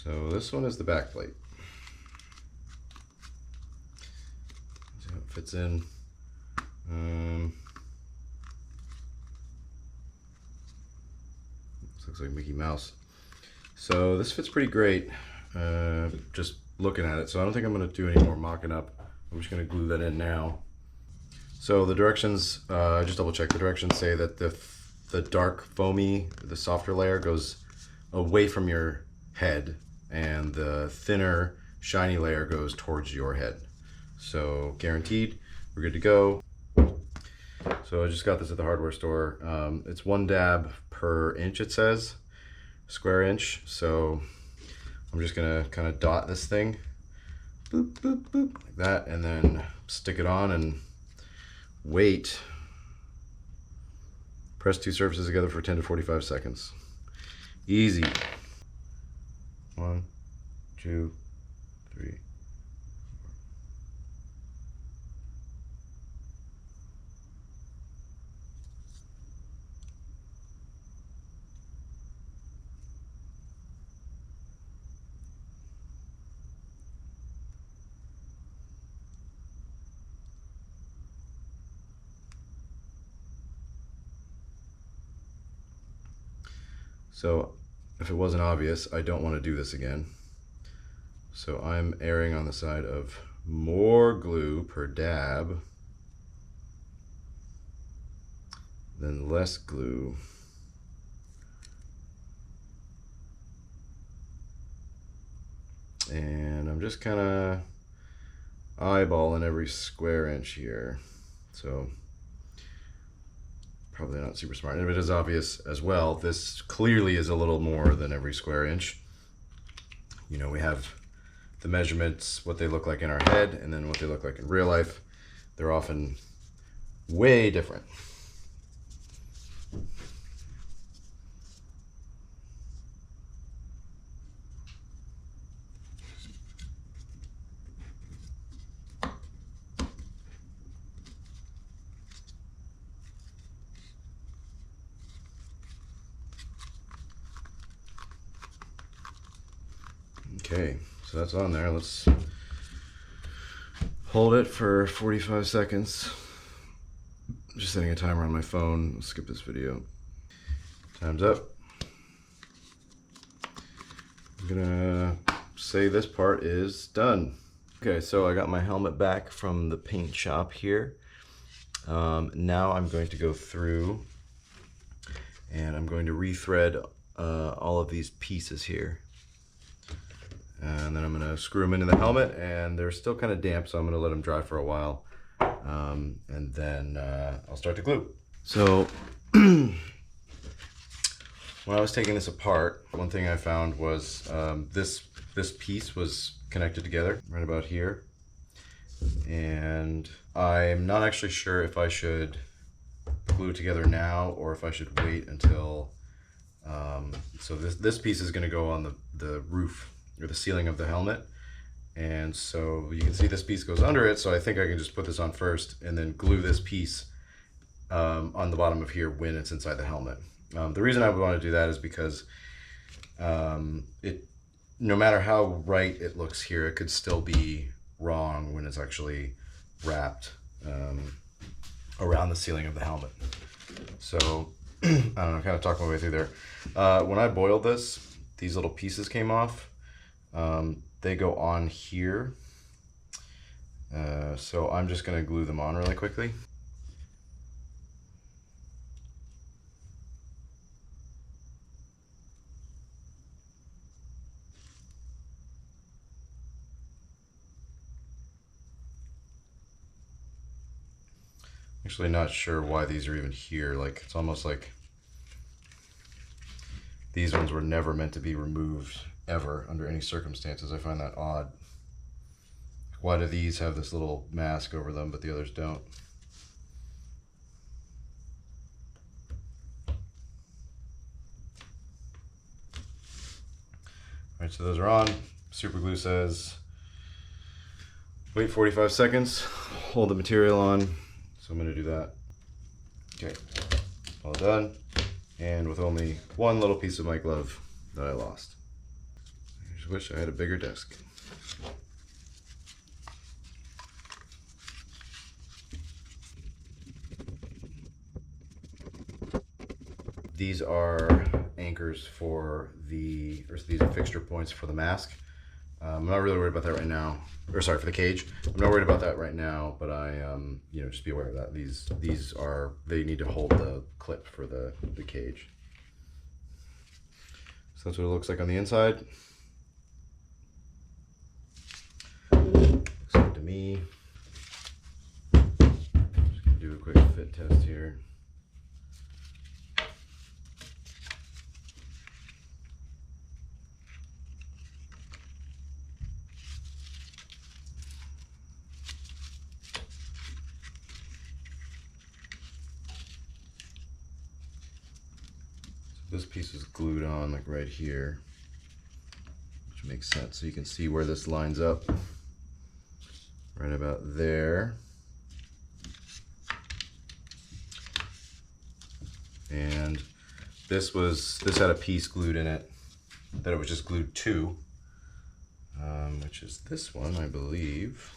So this one is the back plate. See how it fits in. This looks like Mickey Mouse. So this fits pretty great, just looking at it. So I don't think I'm going to do any more mocking up. I'm just going to glue that in now. So the directions, just double check. The directions say that the dark foamy, the softer layer goes away from your head, and the thinner shiny layer goes towards your head. So guaranteed, we're good to go. So I just got this at the hardware store. It's 1 dab per inch, it says, square inch. So I'm just gonna kind of dot this thing, boop, boop, boop, like that, and then stick it on and wait. Press 2 surfaces together for 10 to 45 seconds. Easy. 1, 2, 3. So if it wasn't obvious, I don't want to do this again. So I'm erring on the side of more glue per dab than less glue. And I'm just kind of eyeballing every square inch here. So probably not super smart. And if it is obvious as well, this clearly is a little more than every square inch. You know, we have the measurements, what they look like in our head, and then what they look like in real life. They're often way different. Okay, so that's on there. Let's hold it for 45 seconds. I'm just setting a timer on my phone. Let's skip this video. Time's up. I'm gonna say this part is done. Okay, so I got my helmet back from the paint shop here. Now I'm going to go through and I'm going to rethread all of these pieces here. And then I'm going to screw them into the helmet, and they're still kind of damp, so I'm going to let them dry for a while. And then I'll start to glue. So when I was taking this apart, one thing I found was this piece was connected together right about here. And I'm not actually sure if I should glue it together now or if I should wait until, so this piece is going to go on the roof or the ceiling of the helmet. And so you can see this piece goes under it, so I think I can just put this on first and then glue this piece on the bottom of here when it's inside the helmet. The reason I would want to do that is because no matter how right it looks here, it could still be wrong when it's actually wrapped around the ceiling of the helmet. So I don't know, kind of talk my way through there. When I boiled this, these little pieces came off. They go on here. So I'm just going to glue them on really quickly. Actually not sure why these are even here. Like, it's almost like these ones were never meant to be removed ever under any circumstances. I find that odd. Why do these have this little mask over them but the others don't? Alright, so those are on. Super glue says wait 45 seconds, hold the material on. So I'm going to do that. Okay, all done. And with only one little piece of my glove that I lost. Here's just wish I had a bigger desk. These are anchors for the, or these are fixture points for the mask. I'm not really worried about that right now, or sorry, for the cage. I'm not worried about that right now, but you know, just be aware of that. These are, they need to hold the clip for the cage. So that's what it looks like on the inside. Looks good to me. Just gonna do a quick fit test here. This piece is glued on like right here, which makes sense. So you can see where this lines up, right about there. And this had a piece glued in it that it was just glued to, which is this one, I believe.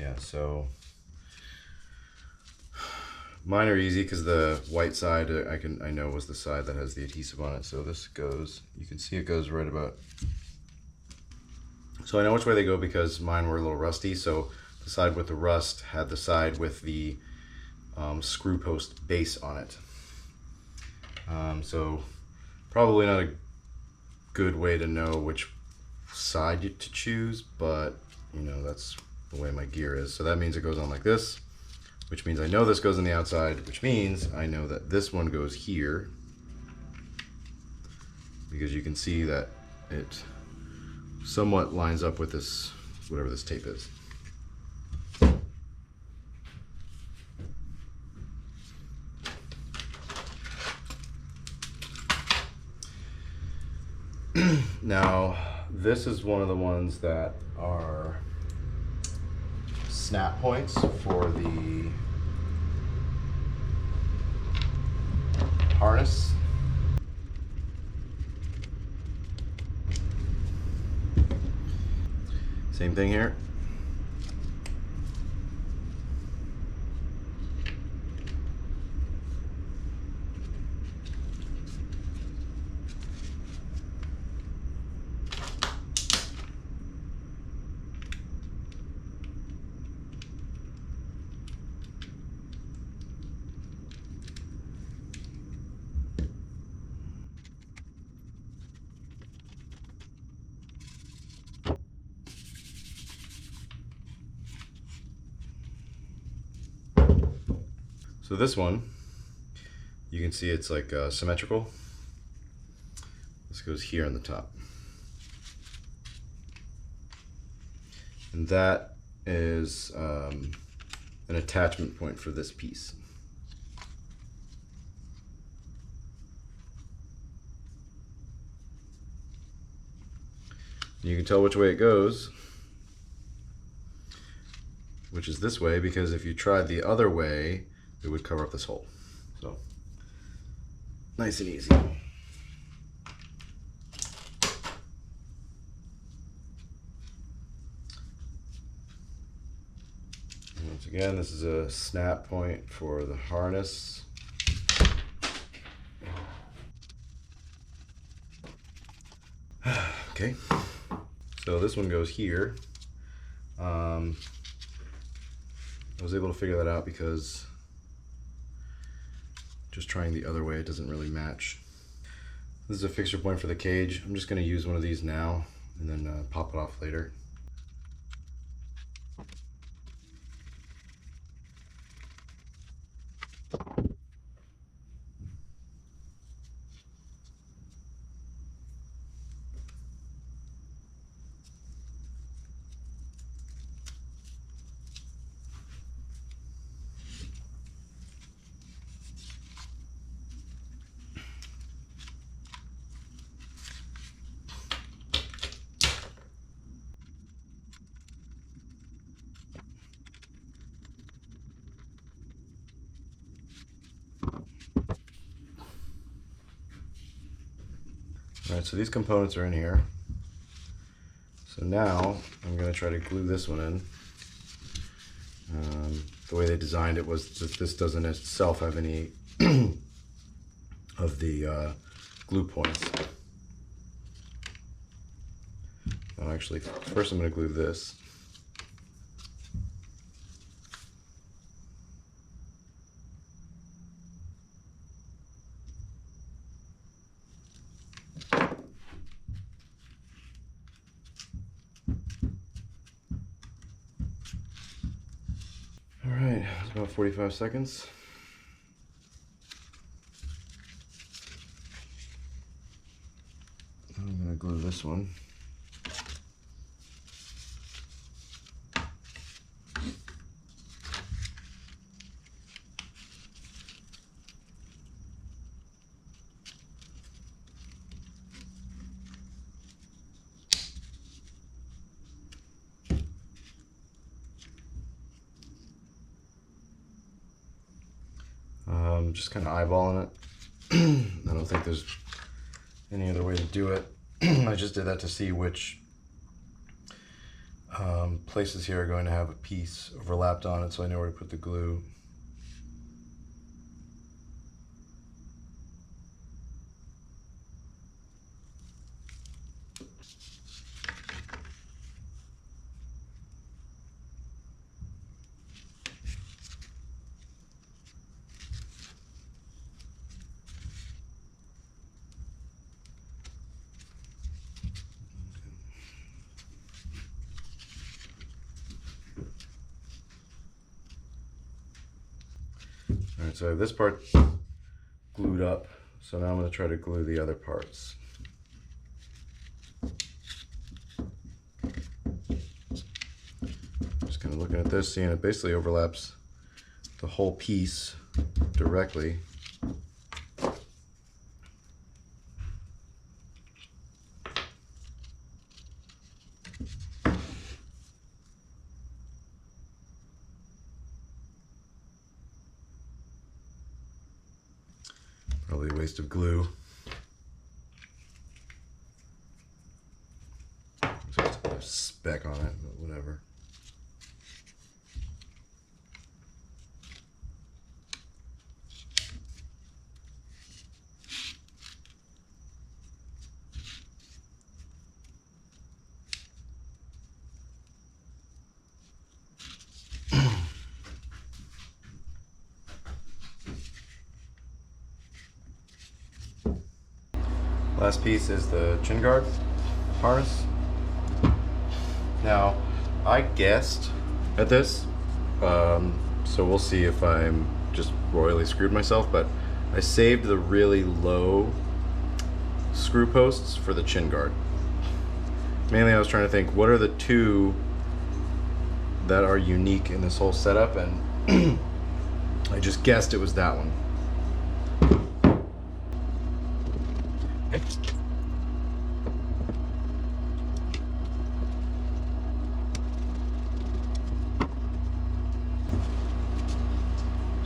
Yeah, so mine are easy because the white side I know was the side that has the adhesive on it. So this goes, you can see it goes right about. So I know which way they go because mine were a little rusty. So the side with the rust had the side with the screw post base on it. So probably not a good way to know which side to choose, but you know, that's the way my gear is. So that means it goes on like this, which means I know this goes on the outside, which means I know that this one goes here, because you can see that it somewhat lines up with this, whatever this tape is. Now, this is one of the ones that are snap points for the harness. Same thing here. So this one, you can see it's like symmetrical. This goes here on the top. And that is an attachment point for this piece. You can tell which way it goes, which is this way, because if you tried the other way, it would cover up this hole. So, nice and easy. Once again, this is a snap point for the harness. Okay, so this one goes here. I was able to figure that out because just trying the other way, it doesn't really match. This is a fixture point for the cage. I'm just going to use one of these now and then pop it off later. All right, so these components are in here. So now I'm going to try to glue this one in. The way they designed it was that this doesn't itself have any of the glue points. Actually, first I'm going to glue this. All right, it's about 45 seconds. I'm going to glue this one. Just kind of eyeballing it. I don't think there's any other way to do it. I just did that to see which places here are going to have a piece overlapped on it, so I know where to put the glue. All right, so I have this part glued up, so now I'm going to try to glue the other parts. Just kind of looking at this, seeing it basically overlaps the whole piece directly. Probably a waste of glue. There's a speck on it, but whatever. Last piece is the chin guard harness. Now, I guessed at this, so we'll see if I'm just royally screwed myself, but I saved the really low screw posts for the chin guard. Mainly I was trying to think, what are the two that are unique in this whole setup, and I just guessed it was that one.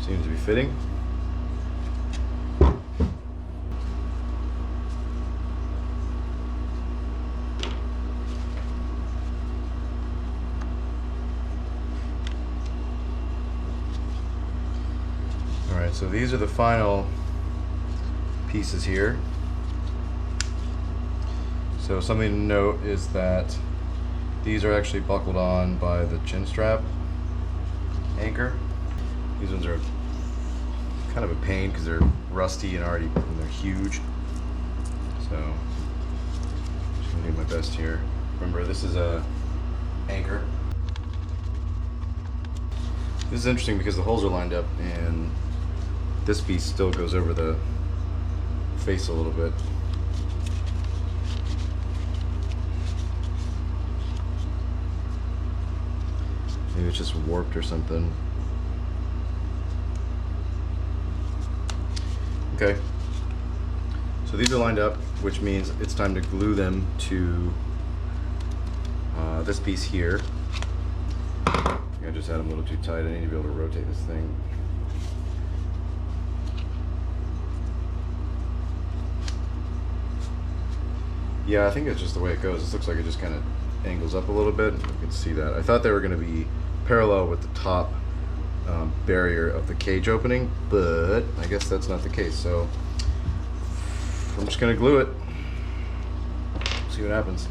Seems to be fitting. All right, so these are the final pieces here. So something to note is that these are actually buckled on by the chin strap anchor. These ones are kind of a pain because they're rusty and they're huge. So I'm just gonna do my best here. Remember, this is a anchor. This is interesting because the holes are lined up and this piece still goes over the face a little bit. Maybe it's just warped or something. Okay, so these are lined up, which means it's time to glue them to this piece here. I think I just had them a little too tight. I need to be able to rotate this thing. Yeah, I think it's just the way it goes. This looks like it just kind of angles up a little bit. You can see that. I thought they were going to be parallel with the top barrier of the cage opening, but I guess that's not the case. So I'm just going to glue it. See what happens.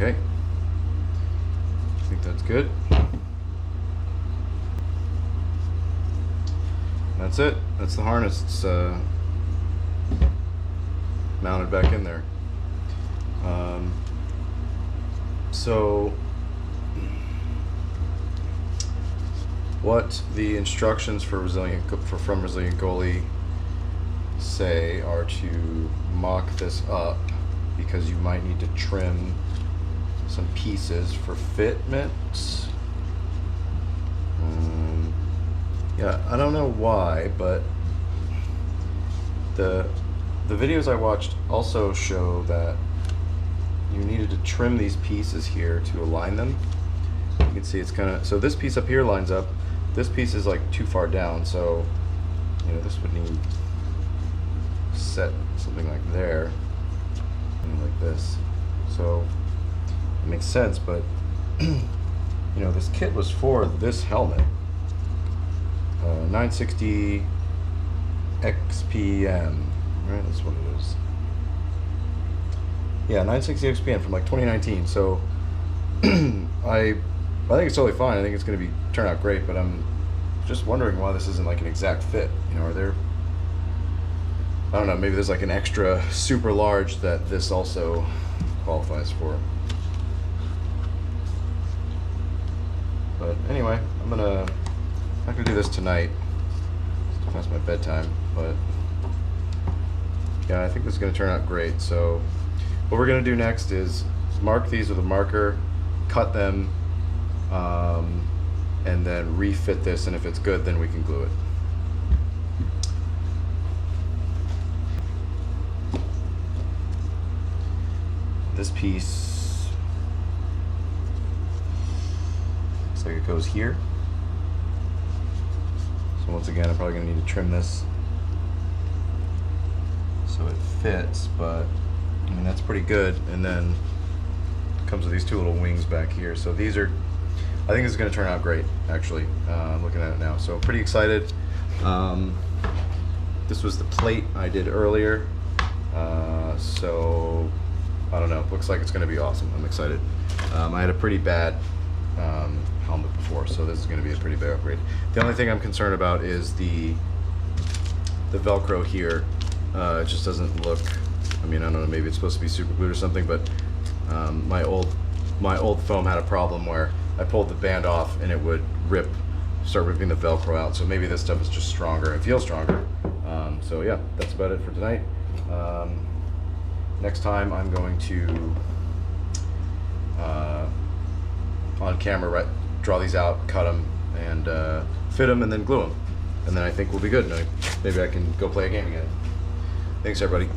Okay, I think that's good. That's it. That's the harness. It's mounted back in there. So what the instructions for from Resilient Goalie say are to mock this up, because you might need to trim some pieces for fitment. Yeah, I don't know why, but the videos I watched also show that you needed to trim these pieces here to align them. You can see it's kind of, so this piece up here lines up. This piece is like too far down, so you know this would need set something like there and like this. So it makes sense, but you know, this kit was for this helmet. 960 XPM, right? That's what it is. Yeah, 960 XPM from like 2019. So I think it's totally fine. I think it's going to turn out great, but I'm just wondering why this isn't like an exact fit. You know, are there, I don't know, maybe there's like an extra super large that this also qualifies for. But anyway, I'm not gonna do this tonight. It's past my bedtime, but yeah, I think this is gonna turn out great. So what we're gonna do next is mark these with a marker, cut them, and then refit this, and if it's good, then we can glue it. This piece looks like it goes here. So once again, I'm probably gonna need to trim this so it fits, but I mean, that's pretty good. And then it comes with these two little wings back here. So these are, I think this is gonna turn out great, actually. I'm looking at it now, so pretty excited. This was the plate I did earlier. So I don't know, looks like it's gonna be awesome. I'm excited. I had a pretty bad helmet before, so this is gonna be a pretty bad upgrade. The only thing I'm concerned about is the Velcro here. It just doesn't look, I mean, I don't know, maybe it's supposed to be super glued or something, but my old foam had a problem where I pulled the band off and it would start ripping the Velcro out. So maybe this stuff is just stronger. It feels stronger. So yeah, that's about it for tonight. Next time I'm going to, on camera, draw these out, cut them, and fit them, and then glue them. And then I think we'll be good. And maybe I can go play a game again. Thanks, everybody.